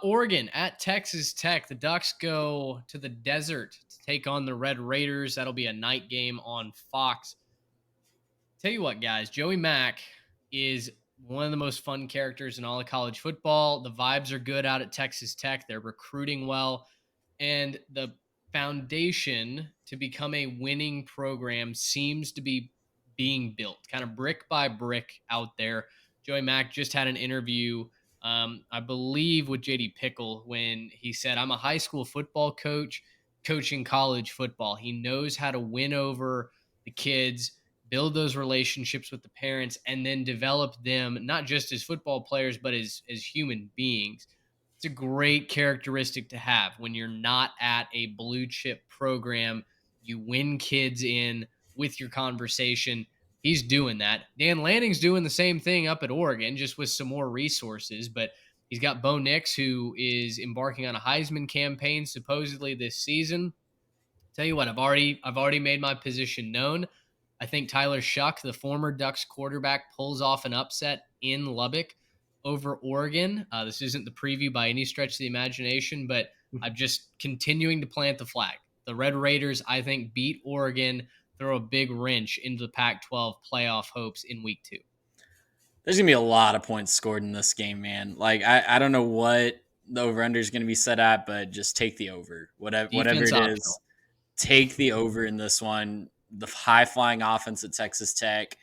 Oregon at Texas Tech. The Ducks go to the desert to take on the Red Raiders. That'll be a night game on Fox. Tell you what, guys, Joey Mack is one of the most fun characters in all of college football. The vibes are good out at Texas Tech. They're recruiting well. And the foundation to become a winning program seems to be being built kind of brick by brick out there. Joey Mack just had an interview, I believe, with JD Pickle when he said, I'm a high school football coach coaching college football. He knows how to win over the kids, build those relationships with the parents, and then develop them not just as football players, but as human beings. It's a great characteristic to have when you're not at a blue chip program. You win kids in with your conversation. He's doing that. Dan Lanning's doing the same thing up at Oregon, just with some more resources. But he's got Bo Nix, who is embarking on a Heisman campaign supposedly this season. Tell you what, I've already made my position known. I think Tyler Shuck, the former Ducks quarterback, pulls off an upset in Lubbock over Oregon. This isn't the preview by any stretch of the imagination, but I'm just continuing to plant the flag. The Red Raiders, I think, beat Oregon, throw a big wrench into the Pac-12 playoff hopes in week 2. There's going to be a lot of points scored in this game, man. Like, I don't know what the over-under is going to be set at, but just take the over. Whatever it is, take the over in this one. The high-flying offense at Texas Tech.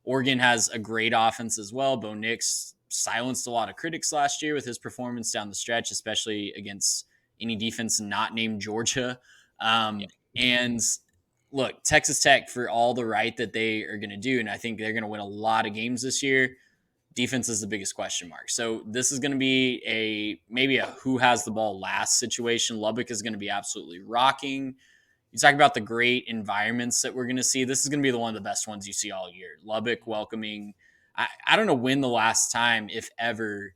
Oregon has a great offense as well. Bo Nix silenced a lot of critics last year with his performance down the stretch, especially against any defense not named Georgia. And look, Texas Tech, for all the right that they are going to do, and I think they're going to win a lot of games this year, defense is the biggest question mark. So this is going to be maybe a who has the ball last situation. Lubbock is going to be absolutely rocking. You talk about the great environments that we're going to see. This is going to be one of the best ones you see all year. Lubbock welcoming. I don't know when the last time, if ever,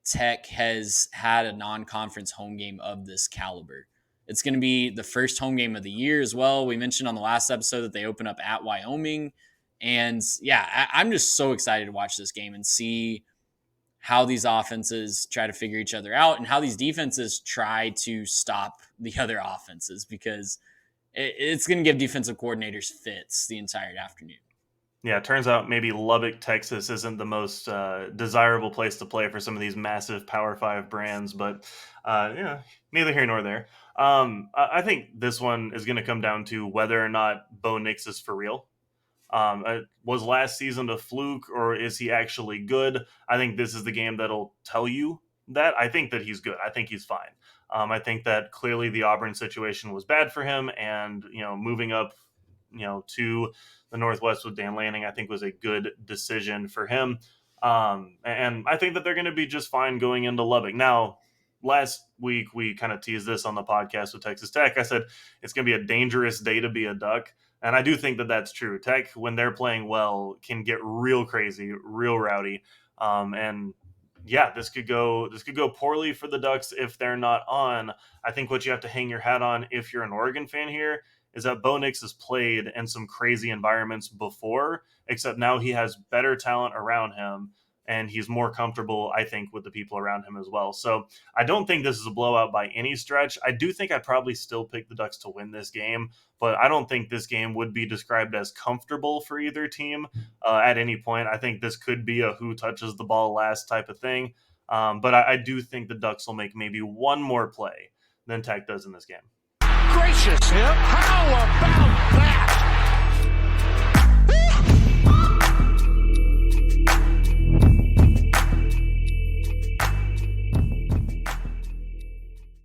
Tech has had a non-conference home game of this caliber. It's going to be the first home game of the year as well. We mentioned on the last episode that they open up at Wyoming. And yeah, I'm just so excited to watch this game and see how these offenses try to figure each other out and how these defenses try to stop the other offenses, because it's going to give defensive coordinators fits the entire afternoon. Yeah, it turns out maybe Lubbock, Texas isn't the most desirable place to play for some of these massive Power 5 brands, but neither here nor there. I think this one is going to come down to whether or not Bo Nix is for real. Was last season a fluke, or is he actually good? I think this is the game that'll tell you that. I think that he's good. I think he's fine. I think that clearly the Auburn situation was bad for him, and moving up to the Northwest with Dan Lanning, I think was a good decision for him. And I think that they're going to be just fine going into Lubbock. Now, last week we kind of teased this on the podcast with Texas Tech. I said it's going to be a dangerous day to be a Duck. And I do think that that's true. Tech, when they're playing well, can get real crazy, real rowdy. And yeah, this could go poorly for the Ducks if they're not on. I think what you have to hang your hat on if you're an Oregon fan here is that Bo Nix has played in some crazy environments before, except now he has better talent around him, and he's more comfortable, I think, with the people around him as well. So I don't think this is a blowout by any stretch. I do think I'd probably still pick the Ducks to win this game, but I don't think this game would be described as comfortable for either team at any point. I think this could be a who touches the ball last type of thing. But I do think the Ducks will make maybe one more play than Tech does in this game. Gracious,